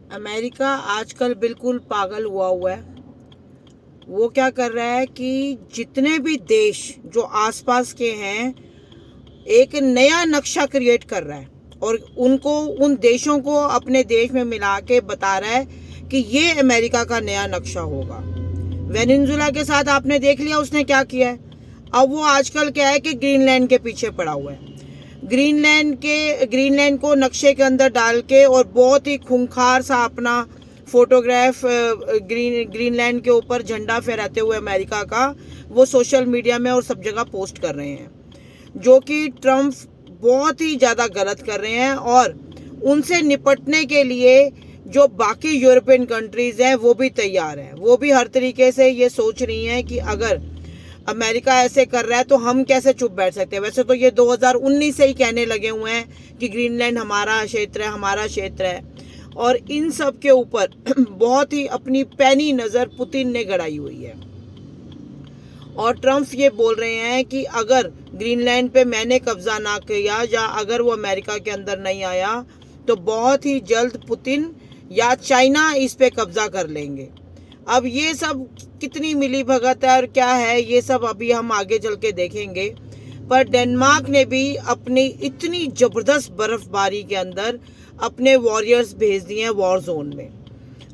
America आजकल बिल्कुल पागल हुआ है। वो क्या कर रहा है कि जितने भी देश जो आसपास के हैं, एक नया नक्शा क्रिएट कर रहा है और उनको, उन देशों को अपने देश में मिला के बता रहा है कि ये अमेरिका का नया नक्शा होगा। वेनेजुएला के साथ आपने देख लिया उसने क्या किया है। अब वो आजकल क्या है कि ग्रीनलैंड के पीछे पड़ा हुआ है। ग्रीनलैंड को नक्शे के अंदर डाल के और बहुत ही खूंखार सा अपना फोटोग्राफ ग्रीनलैंड के ऊपर झंडा फहराते हुए अमेरिका का वो सोशल मीडिया में और सब जगह पोस्ट कर रहे हैं, जो कि ट्रम्प बहुत ही ज़्यादा गलत कर रहे हैं। और उनसे निपटने के लिए जो बाकी यूरोपियन कंट्रीज़ हैं वो भी तैयार हैं। वो भी हर तरीके से ये सोच रही हैं कि अगर अमेरिका ऐसे कर रहा है तो हम कैसे चुप बैठ सकते हैं। वैसे तो ये 2019 से ही कहने लगे हुए हैं कि ग्रीनलैंड हमारा क्षेत्र है, हमारा क्षेत्र है। और इन सब के ऊपर बहुत ही अपनी पैनी नज़र पुतिन ने गड़ाई हुई है। और ट्रम्प ये बोल रहे हैं कि अगर ग्रीनलैंड पे मैंने कब्जा ना किया या अगर वो अमेरिका के अंदर नहीं आया तो बहुत ही जल्द पुतिन या चाइना इस पे कब्जा कर लेंगे। अब ये सब कितनी मिली भगत है और क्या है, ये सब अभी हम आगे चल के देखेंगे। पर डेनमार्क ने भी अपनी इतनी ज़बरदस्त बर्फबारी के अंदर अपने वॉरियर्स भेज दिए हैं वॉर जोन में,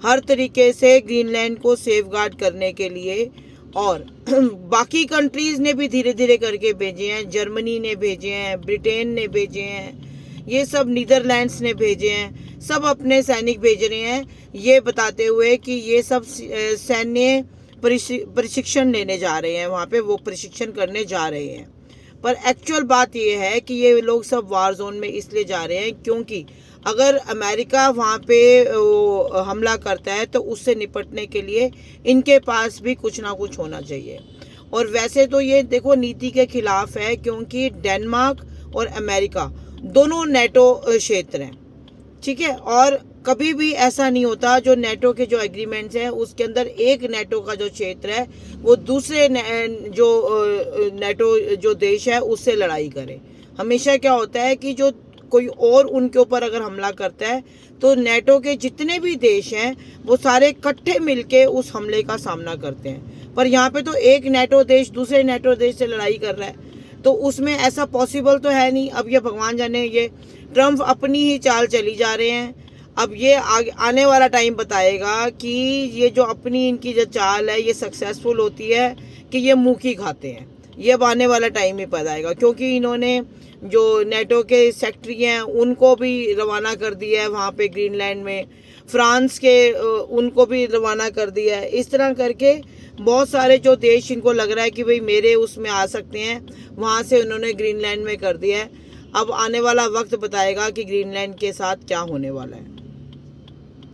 हर तरीके से ग्रीनलैंड को सेफगार्ड करने के लिए। और बाकी कंट्रीज़ ने भी धीरे धीरे करके भेजे हैं। जर्मनी ने भेजे हैं, ब्रिटेन ने भेजे हैं, ये सब नीदरलैंड्स ने भेजे हैं, सब अपने सैनिक भेज रहे हैं, ये बताते हुए कि ये सब सैन्य प्रशिक्षण लेने जा रहे हैं, वहाँ पे वो प्रशिक्षण करने जा रहे हैं। पर एक्चुअल बात ये है कि ये लोग सब वार जोन में इसलिए जा रहे हैं क्योंकि अगर अमेरिका वहाँ पे हमला करता है तो उससे निपटने के लिए इनके पास भी कुछ ना कुछ होना चाहिए। और वैसे तो ये देखो नीति के खिलाफ है, क्योंकि डेनमार्क और अमेरिका दोनों नेटो क्षेत्र हैं, ठीक है। और कभी भी ऐसा नहीं होता जो नेटो के जो एग्रीमेंट्स हैं उसके अंदर एक नेटो का जो क्षेत्र है वो दूसरे जो नेटो जो देश है उससे लड़ाई करे। हमेशा क्या होता है कि जो कोई और उनके ऊपर अगर हमला करता है तो नेटो के जितने भी देश हैं वो सारे इकट्ठे मिलके उस हमले का सामना करते हैं। पर यहाँ पे तो एक नेटो देश दूसरे नेटो देश से लड़ाई कर रहा है, तो उसमें ऐसा पॉसिबल तो है नहीं। अब ये भगवान जाने, ये ट्रम्प अपनी ही चाल चली जा रहे हैं। अब ये आने वाला टाइम बताएगा कि ये जो अपनी इनकी जो चाल है ये सक्सेसफुल होती है कि ये मुँह की खाते हैं। ये अब आने वाला टाइम ही बताएगा, क्योंकि इन्होंने जो नेटो के सेक्रेटरी हैं उनको भी रवाना कर दिया है वहाँ पे ग्रीनलैंड में, फ्रांस के उनको भी रवाना कर दिया है। इस तरह करके बहुत सारे जो देश इनको लग रहा है कि भाई मेरे उसमें आ सकते हैं, वहाँ से उन्होंने ग्रीनलैंड में कर दिया है। अब आने वाला वक्त बताएगा कि ग्रीनलैंड के साथ क्या होने वाला है।